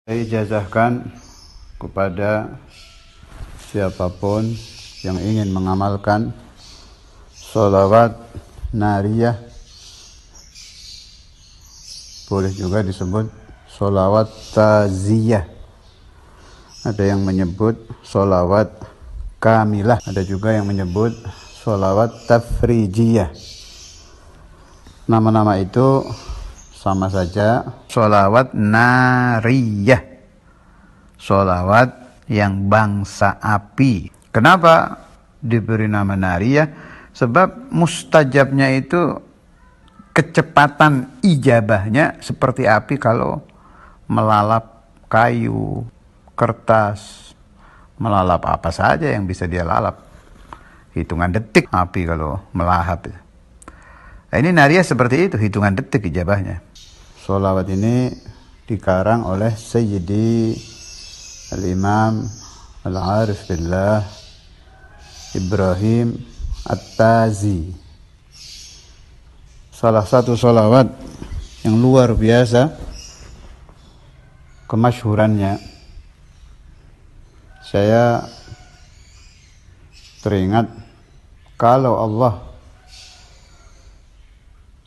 Saya ijazahkan kepada siapapun yang ingin mengamalkan sholawat nariyah, boleh juga disebut sholawat taziyah. Ada yang menyebut sholawat kamilah, ada juga yang menyebut sholawat tafrijiyah. Nama-nama itu sama saja, sholawat nariyah, sholawat yang bangsa api. Kenapa diberi nama nariyah? Sebab mustajabnya itu kecepatan ijabahnya seperti api kalau melalap kayu, kertas, melalap apa saja yang bisa dia lalap. Hitungan detik api kalau melahap. Nah, ini nariyah seperti itu, hitungan detik ijabahnya. Sholawat ini dikarang oleh Sayyidi Al-Imam Al-Arif Billah Ibrahim At-Tazi. Salah satu sholawat yang luar biasa kemasyhurannya. Saya teringat kalau Allah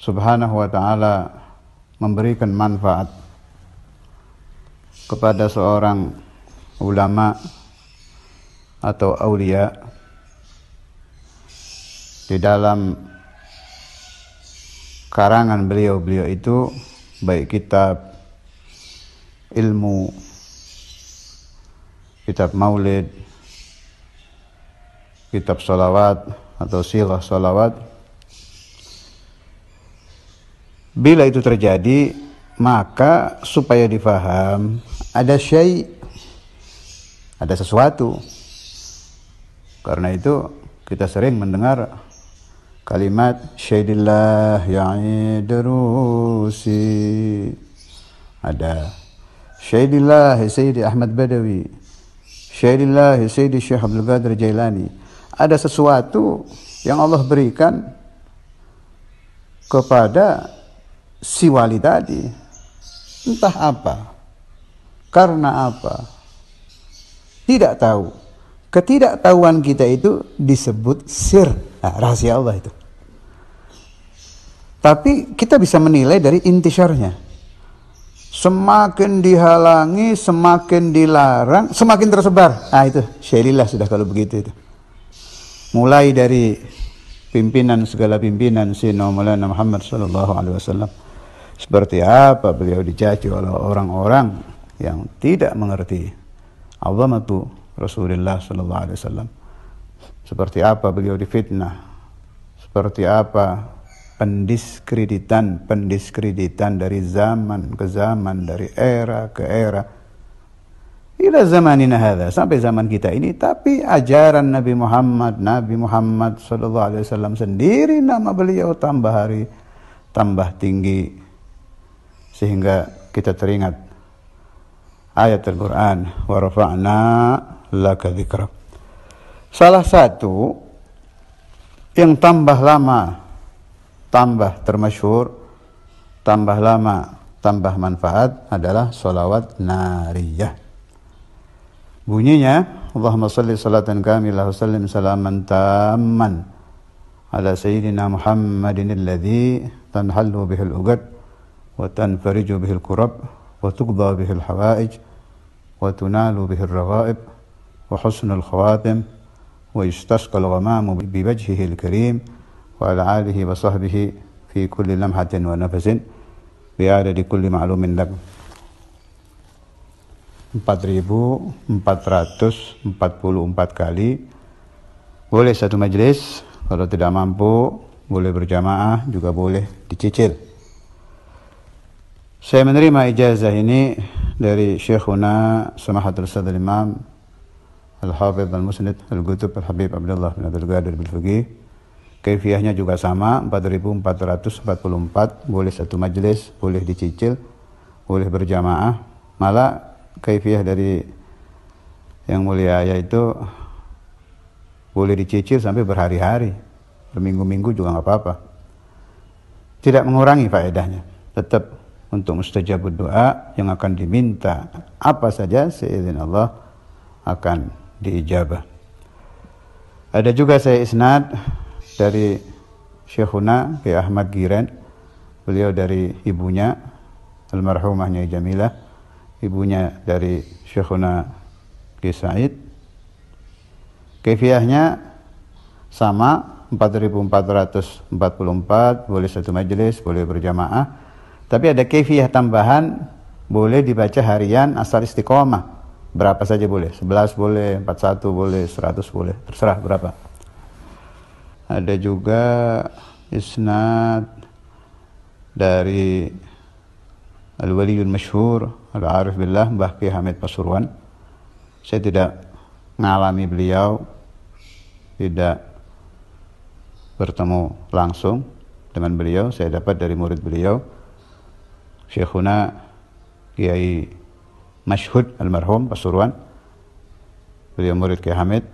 Subhanahu wa ta'ala memberikan manfaat kepada seorang ulama atau aulia di dalam karangan beliau itu, baik kitab ilmu, kitab maulid, kitab sholawat atau sighah sholawat. Bila itu terjadi, maka supaya difaham ada ada sesuatu. Karena itu kita sering mendengar kalimat syaidillah ya'idrusi, ada syaidillah Sayyidi Ahmad Badawi, syaidillah Sayyidi Syekh Abdul Qadir Jailani. Ada sesuatu yang Allah berikan kepada si wali tadi, entah apa, karena apa, tidak tahu. Ketidaktahuan kita itu disebut sir, rahasia Allah itu. Tapi kita bisa menilai dari intisyarnya. Semakin dihalangi, semakin dilarang, semakin tersebar. Itu syarillah sudah kalau begitu itu. Mulai dari pimpinan, segala pimpinan Sayyidina Maulana Muhammad sallallahu alaihi wasallam. Seperti apa beliau dicaci oleh orang-orang yang tidak mengerti azamatu Rasulullah sallallahu alaihi wasallam. Seperti apa beliau difitnah. Seperti apa pendiskreditan dari zaman ke zaman, dari era ke era. Ila zamanina hadza, sampai zaman kita ini. Tapi ajaran Nabi Muhammad sallallahu alaihi wasallam sendiri, nama beliau tambah hari tambah tinggi, sehingga kita teringat ayat Al-Quran, wa rafa'na laka dzikrak. Salah satu yang tambah lama tambah termasyhur, tambah lama tambah manfaat adalah sholawat nariyah. Bunyinya, Allahumma salli salatan kamilah wa sallim salaman tamman ala sayyidina Muhammadin alladhi tanhallu bihil uqad wa tanfariju bihil kurab wa tuqda bihil hawaij wa tunalu bihil raghaib wa husnul khawatim wa yustasqal ghamamu bi wajhihil karim wa ala alihi wa sahbihi fi kulli lamhatin wa nafasin bi adadi kulli ma'lumin lak. 4.444 kali. Boleh satu majelis, kalau tidak mampu boleh berjamaah, juga boleh dicicil. Saya menerima ijazah ini dari Syekhuna Samahatul Ustadz Imam Al-Hafidh Al-Musnid Al-Qutub Al-Habib Abdullah bin Abdul Qadir Bil-Fiqih. Kaifiyahnya juga sama, 4.444. Boleh satu majelis, boleh dicicil, boleh berjamaah. Malah kaifiyah dari yang mulia yaitu boleh dicicil sampai berhari-hari, berminggu-minggu juga nggak apa-apa. Tidak mengurangi faedahnya, tetap untuk mustajabud doa, yang akan diminta apa saja seizin Allah akan diijabah. Ada juga saya isnad dari Syekhuna Kiai Ahmad Giran, beliau dari ibunya almarhumah Nyai Jamilah, ibunya dari Syekhuna Kiai Said. Kaifiyahnya sama, 4444, boleh satu majelis, boleh berjamaah. Tapi ada kaifiyah tambahan, boleh dibaca harian asal istiqomah. Berapa saja boleh, 11 boleh, 41 boleh, 100 boleh, terserah berapa. Ada juga isnad dari Al-Waliyul Masyhur, Al-Arif Billah, Mbah Kiai Hamid Pasuruan. Saya tidak mengalami beliau, tidak bertemu langsung dengan beliau, saya dapat dari murid beliau, Syekhuna Kiai Masyhud almarhum Pasuruan. Beliau murid Kiai Hamid.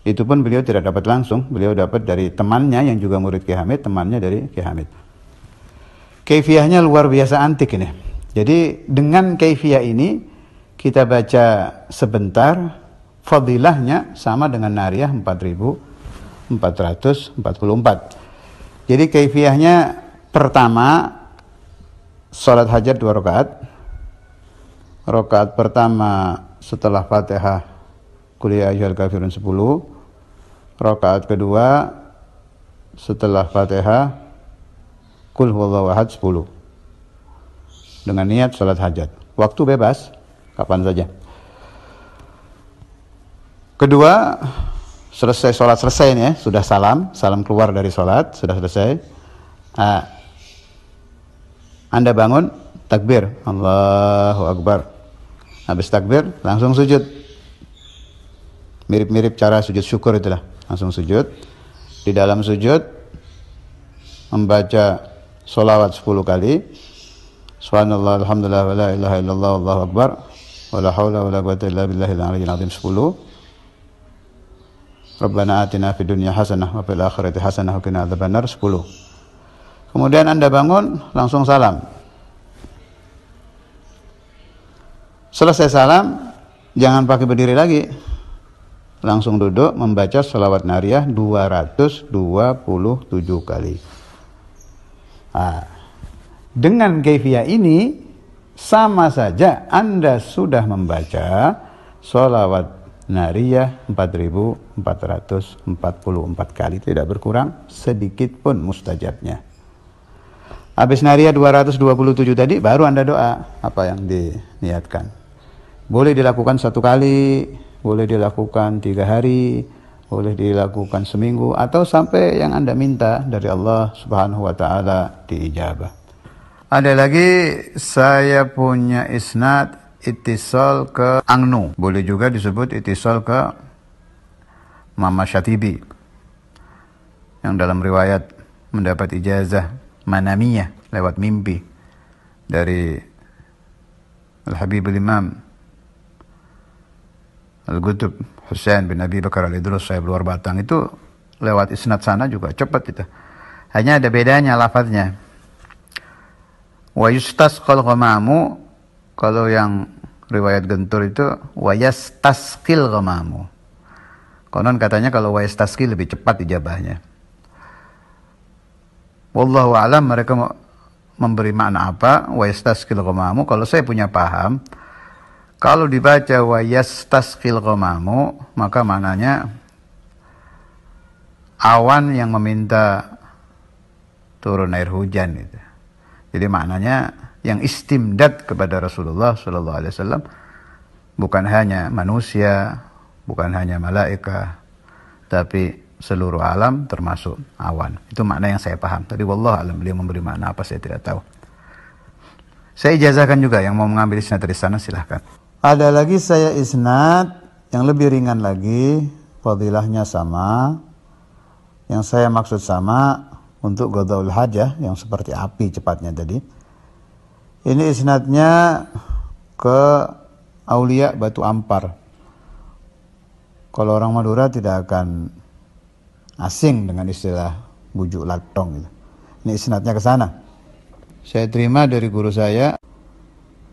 Itu pun beliau tidak dapat langsung, beliau dapat dari temannya yang juga murid Kiai Hamid, temannya dari Kiai Hamid. Kaifiyahnya luar biasa antik ini. Jadi dengan kaifiyah ini kita baca sebentar, fadilahnya sama dengan nariyah 4444. Jadi kaifiyahnya pertama, salat hajat 2 rakaat. Rakaat pertama setelah Fatihah Qul ya ayyuhal kafirun 10. Rakaat kedua setelah Fatihah Qul huwallahu ahad 10. Dengan niat salat hajat. Waktu bebas, kapan saja. Kedua, selesai sholat, selesai nih ya, sudah salam keluar dari sholat, sudah selesai. Anda bangun, takbir, Allahu Akbar. Habis takbir, langsung sujud. Mirip-mirip cara sujud syukur itulah, langsung sujud. Di dalam sujud, membaca sholawat 10 kali. Subhanallah, alhamdulillah, wa la ilaha illallah, Allahu Akbar, wa la hawla wa la quwwata illa billahil aliyyil azim 10. Rabbana atina fid dunya hasanah wa fil akhirati hasanah wa qina adzabannar 10. Kemudian Anda bangun, langsung salam. Selesai salam, jangan pakai berdiri lagi. Langsung duduk membaca sholawat nariyah 227 kali. Dengan kaifiyah ini sama saja Anda sudah membaca sholawat nariyah 4444 kali, tidak berkurang sedikit pun mustajabnya. Habis nariyah 227 tadi, baru Anda doa apa yang diniatkan. Boleh dilakukan 1 kali, boleh dilakukan 3 hari, boleh dilakukan seminggu, atau sampai yang Anda minta dari Allah Subhanahu wa Ta'ala diijabah. Ada lagi, saya punya isnad ittisal ke Angnu, boleh juga disebut ittisal ke Mama Syatibi, yang dalam riwayat mendapat ijazah manamiyah lewat mimpi dari Al-Habibul Imam Al-Qutb Husain bin Abi Bakar Al-Idrus Sahib Luar Batang. Itu lewat isnad sana juga cepat itu, hanya ada bedanya lafadznya. Wa yustasqal ghamamu, kalau yang riwayat Gentur itu wa yastasqil ghamamu. Konon katanya kalau wa yastasqil lebih cepat ijabahnya. Wallahu a'lam, mereka memberi makna apa wa yastasqil ghamamu. Kalau saya punya paham, kalau dibaca wa yastasqil ghamamu, maka maknanya awan yang meminta turun air hujan itu. Jadi maknanya yang istimdad kepada Rasulullah sallallahu alaihi wasallam bukan hanya manusia, bukan hanya malaikat, tapi seluruh alam termasuk awan. Itu makna yang saya paham. Tadi wallahu alam, beliau memberi makna apa saya tidak tahu. Saya ijazahkan juga, yang mau mengambil isnad dari sana silahkan. Ada lagi saya isnad yang lebih ringan lagi, fadilahnya sama. Yang saya maksud sama untuk qadaul hajah yang seperti api cepatnya tadi. Ini isnadnya ke Aulia Batu Ampar. Kalau orang Madura tidak akan asing dengan istilah bujuk latong gitu. Ini isnadnya ke sana. Saya terima dari guru saya,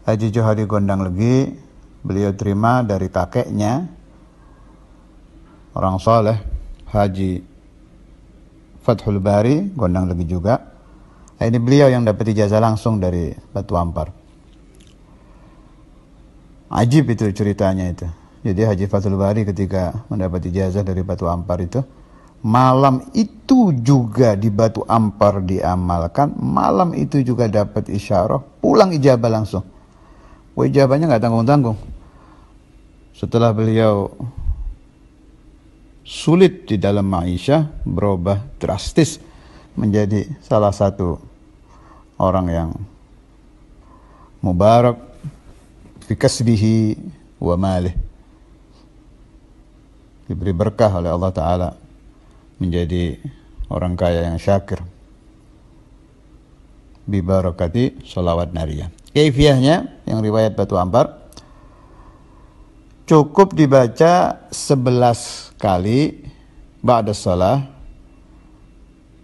Haji Johari Gondang Legi. Beliau terima dari kakeknya, orang soleh, Haji Fathul Bari Gondang Legi juga. Ini beliau yang dapat ijazah langsung dari Batu Ampar. Ajib itu ceritanya itu. Jadi Haji Fathul Bari ketika mendapat ijazah dari Batu Ampar itu, malam itu juga di Batu Ampar diamalkan, malam itu juga dapat isyarah, pulang ijabah langsung. Ijabahnya nggak tanggung-tanggung. Setelah beliau sulit di dalam maisha, berubah drastis menjadi salah satu orang yang mubarak fi kasbihi wa malih, diberi berkah oleh Allah Ta'ala, menjadi orang kaya yang syakir bi barakati sholawat nariyah. Kaifiyahnya yang riwayat Batu Ampar, cukup dibaca 11 kali ba'da shalah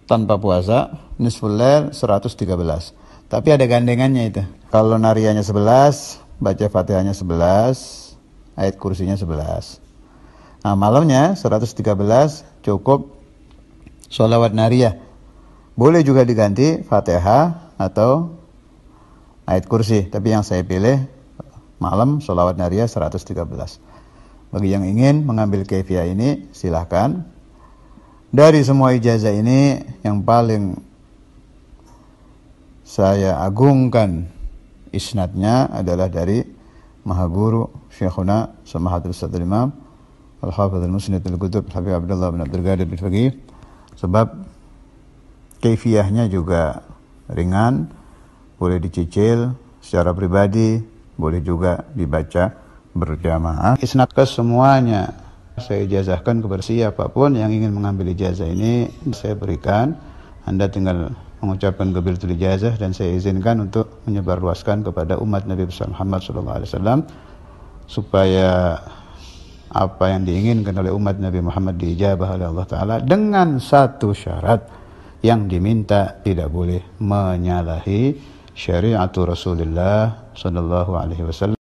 tanpa puasa, nisful lail 113. Tapi ada gandengannya itu. Kalau nariyahnya 11, baca Fatihahnya 11, ayat kursinya 11. Nah, malamnya 113 cukup sholawat nariyah. Boleh juga diganti Fatihah atau ayat kursi, tapi yang saya pilih malam sholawat nariyah 113. Bagi yang ingin mengambil kaifiyah ini, silahkan. Dari semua ijazah ini, yang paling saya agungkan isnadnya adalah dari Mahaguru Syekhuna Samahatul Ustadzul Imam Al-Hafidh Al-Musnid Al-Qutub Habib Abdullah bin Abdul Qadir bin Faqih. Sebab kaifiyahnya juga ringan, boleh dicicil secara pribadi, boleh juga dibaca berjamaah. Isnad ke semuanya saya ijazahkan kepada siapapun yang ingin mengambil ijazah ini, saya berikan. Anda tinggal mengucapkan qabiltul ijazah dan saya izinkan untuk menyebarluaskan kepada umat Nabi besar Muhammad SAW, supaya apa yang diinginkan oleh umat Nabi Muhammad diijabah oleh Allah Ta'ala, dengan satu syarat yang diminta: tidak boleh menyalahi syariat Rasulullah SAW.